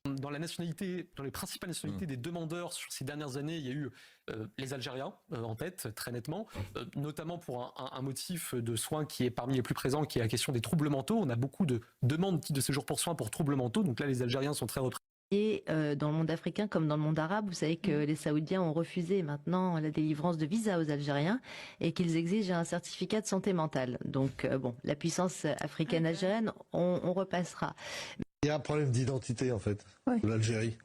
Dans les principales nationalités des demandeurs sur ces dernières années, il y a eu les Algériens en tête, très nettement, notamment pour un motif de soins qui est parmi les plus présents, qui est la question des troubles mentaux. On a beaucoup de demandes de séjour pour soins pour troubles mentaux, donc là les Algériens sont très représentés. Et dans le monde africain comme dans le monde arabe, vous savez que les Saoudiens ont refusé maintenant la délivrance de visas aux Algériens et qu'ils exigent un certificat de santé mentale. Donc bon, la puissance africaine algérienne, on repassera. Il y a un problème d'identité en fait, de l'Algérie.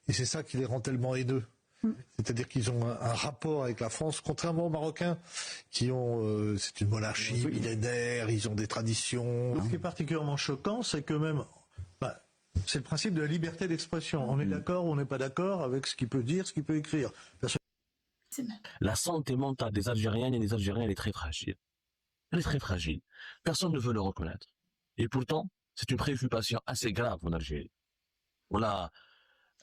Et c'est ça qui les rend tellement haineux. C'est-à-dire qu'ils ont un rapport avec la France, contrairement aux Marocains, qui ont, c'est une monarchie millénaire, ils ont des traditions. Ce qui est particulièrement choquant, c'est que même, c'est le principe de la liberté d'expression. On est d'accord ou on n'est pas d'accord avec ce qu'il peut dire, ce qu'il peut écrire. La santé mentale des Algériennes et des Algériens, elle est très fragile. Elle est très fragile. Personne ne veut le reconnaître. Et pourtant, c'est une préoccupation assez grave en Algérie. Voilà,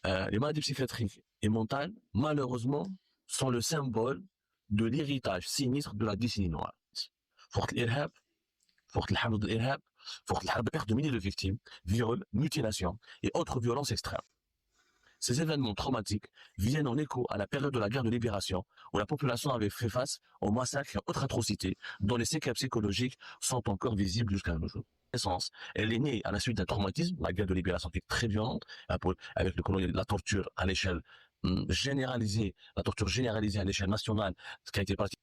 les maladies psychiatriques et mentales, malheureusement, sont le symbole de l'héritage sinistre de la décennie noire. Fort l'irhab, fort l'hamd de l'irhab, fort la perte de milliers de victimes, viols, mutilations et autres violences extrêmes. Ces événements traumatiques viennent en écho à la période de la guerre de libération où la population avait fait face aux massacres et autres atrocités dont les séquelles psychologiques sont encore visibles jusqu'à nos jours. Elle est née à la suite d'un traumatisme, la guerre de libération qui est très violente, avec la torture à l'échelle généralisée, la torture généralisée à l'échelle nationale, ce qui a été pratiqué